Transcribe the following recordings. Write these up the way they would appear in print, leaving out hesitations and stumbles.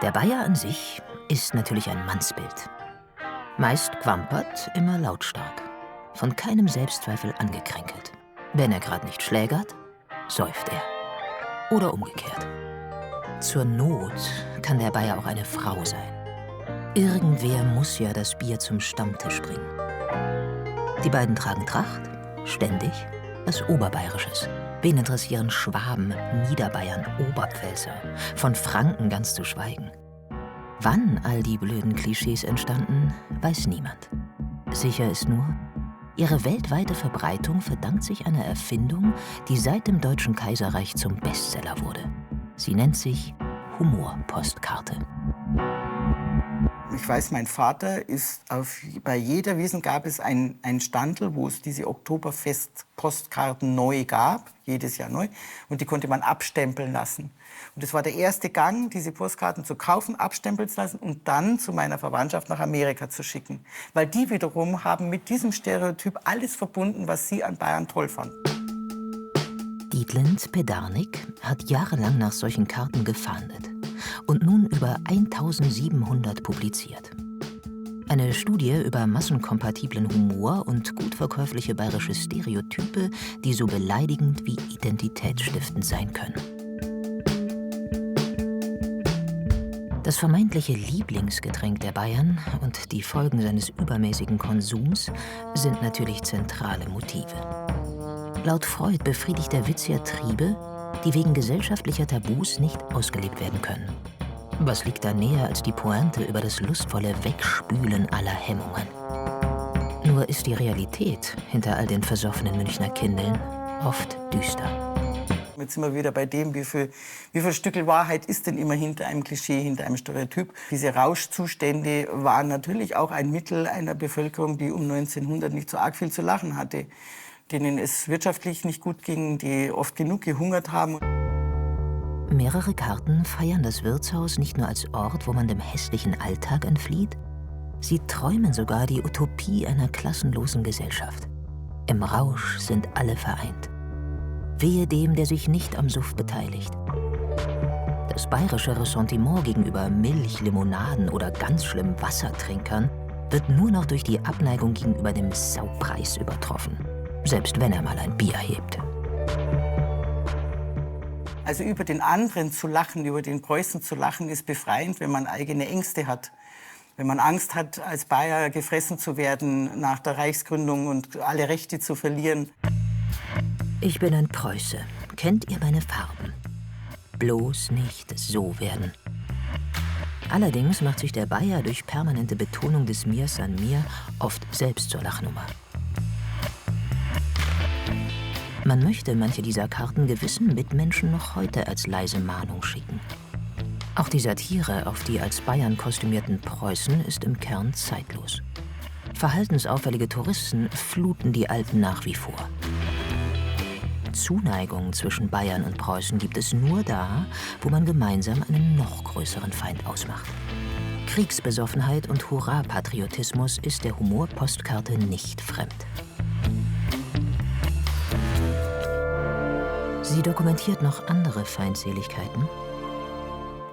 Der Bayer an sich ist natürlich ein Mannsbild. Meist quampert, immer lautstark. Von keinem Selbstzweifel angekränkelt. Wenn er gerade nicht schlägert, säuft er. Oder umgekehrt. Zur Not kann der Bayer auch eine Frau sein. Irgendwer muss ja das Bier zum Stammtisch bringen. Die beiden tragen Tracht, ständig, was Oberbayerisches. Wen interessieren Schwaben, Niederbayern, Oberpfälzer, von Franken ganz zu schweigen? Wann all die blöden Klischees entstanden, weiß niemand. Sicher ist nur, ihre weltweite Verbreitung verdankt sich einer Erfindung, die seit dem Deutschen Kaiserreich zum Bestseller wurde. Sie nennt sich Humorpostkarte. Ich weiß, mein Vater ist bei jeder Wiesn gab es ein Standel, wo es diese Oktoberfest-Postkarten neu gab, jedes Jahr neu, und die konnte man abstempeln lassen. Und das war der erste Gang, diese Postkarten zu kaufen, abstempeln zu lassen und dann zu meiner Verwandtschaft nach Amerika zu schicken. Weil die wiederum haben mit diesem Stereotyp alles verbunden, was sie an Bayern toll fanden. Dietlind Pedarnik hat jahrelang nach solchen Karten gefahndet und nun über 1700 publiziert. Eine Studie über massenkompatiblen Humor und gut verkäufliche bayerische Stereotype, die so beleidigend wie identitätsstiftend sein können. Das vermeintliche Lieblingsgetränk der Bayern und die Folgen seines übermäßigen Konsums sind natürlich zentrale Motive. Laut Freud befriedigt der Witz ja Triebe, die wegen gesellschaftlicher Tabus nicht ausgelebt werden können. Was liegt da näher als die Pointe über das lustvolle Wegspülen aller Hemmungen? Nur ist die Realität hinter all den versoffenen Münchner Kindeln oft düster. Jetzt sind wir wieder bei dem, wie viel Stückel Wahrheit ist denn immer hinter einem Klischee, hinter einem Stereotyp. Diese Rauschzustände waren natürlich auch ein Mittel einer Bevölkerung, die um 1900 nicht so arg viel zu lachen hatte, denen es wirtschaftlich nicht gut ging, die oft genug gehungert haben. Mehrere Karten feiern das Wirtshaus nicht nur als Ort, wo man dem hässlichen Alltag entflieht, sie träumen sogar die Utopie einer klassenlosen Gesellschaft. Im Rausch sind alle vereint. Wehe dem, der sich nicht am Suff beteiligt. Das bayerische Ressentiment gegenüber Milch, Limonaden oder ganz schlimm Wassertrinkern wird nur noch durch die Abneigung gegenüber dem Saupreis übertroffen, selbst wenn er mal ein Bier hebt. Also über den anderen zu lachen, über den Preußen zu lachen, ist befreiend, wenn man eigene Ängste hat. Wenn man Angst hat, als Bayer gefressen zu werden nach der Reichsgründung und alle Rechte zu verlieren. Ich bin ein Preuße. Kennt ihr meine Farben? Bloß nicht so werden. Allerdings macht sich der Bayer durch permanente Betonung des Mirs an mir oft selbst zur Lachnummer. Man möchte manche dieser Karten gewissen Mitmenschen noch heute als leise Mahnung schicken. Auch die Satire auf die als Bayern kostümierten Preußen ist im Kern zeitlos. Verhaltensauffällige Touristen fluten die Alten nach wie vor. Zuneigung zwischen Bayern und Preußen gibt es nur da, wo man gemeinsam einen noch größeren Feind ausmacht. Kriegsbesoffenheit und Hurra-Patriotismus ist der Humorpostkarte nicht fremd. Sie dokumentiert noch andere Feindseligkeiten.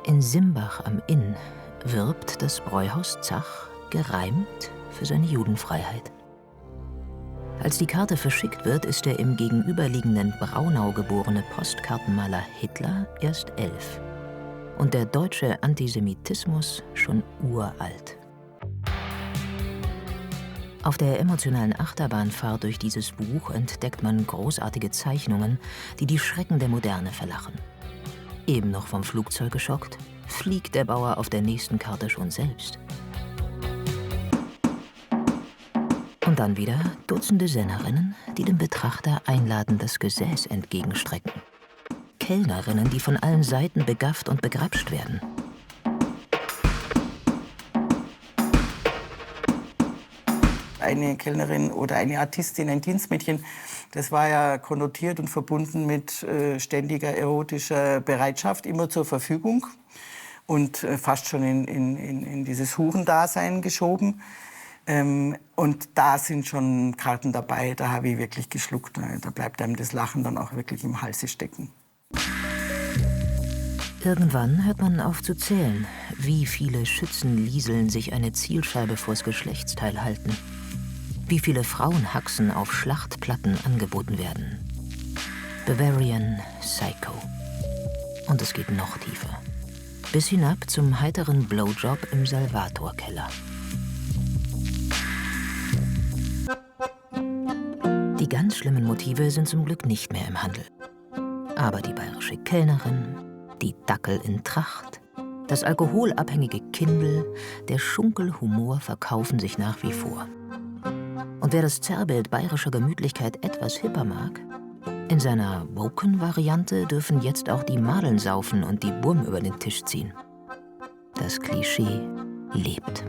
In Simbach am Inn wirbt das Bräuhaus Zach gereimt für seine Judenfreiheit. Als die Karte verschickt wird, ist der im gegenüberliegenden Braunau geborene Postkartenmaler Hitler erst 11 und der deutsche Antisemitismus schon uralt. Auf der emotionalen Achterbahnfahrt durch dieses Buch entdeckt man großartige Zeichnungen, die die Schrecken der Moderne verlachen. Eben noch vom Flugzeug geschockt, fliegt der Bauer auf der nächsten Karte schon selbst. Und dann wieder Dutzende Sennerinnen, die dem Betrachter einladend das Gesäß entgegenstrecken. Kellnerinnen, die von allen Seiten begafft und begrapscht werden. Eine Kellnerin oder eine Artistin, ein Dienstmädchen, das war ja konnotiert und verbunden mit ständiger erotischer Bereitschaft, immer zur Verfügung und fast schon in dieses Hurendasein geschoben. Und da sind schon Karten dabei, da habe ich wirklich geschluckt. Da bleibt einem das Lachen dann auch wirklich im Halse stecken. Irgendwann hört man auf zu zählen, wie viele Schützenlieseln sich eine Zielscheibe vors Geschlechtsteil halten. Wie viele Frauenhaxen auf Schlachtplatten angeboten werden. Bavarian Psycho. Und es geht noch tiefer. Bis hinab zum heiteren Blowjob im Salvator-Keller. Die ganz schlimmen Motive sind zum Glück nicht mehr im Handel. Aber die bayerische Kellnerin, die Dackel in Tracht, das alkoholabhängige Kindl, der Schunkelhumor verkaufen sich nach wie vor. Und wer das Zerrbild bayerischer Gemütlichkeit etwas hipper mag, in seiner Woken-Variante dürfen jetzt auch die Madeln saufen und die Burm über den Tisch ziehen. Das Klischee lebt.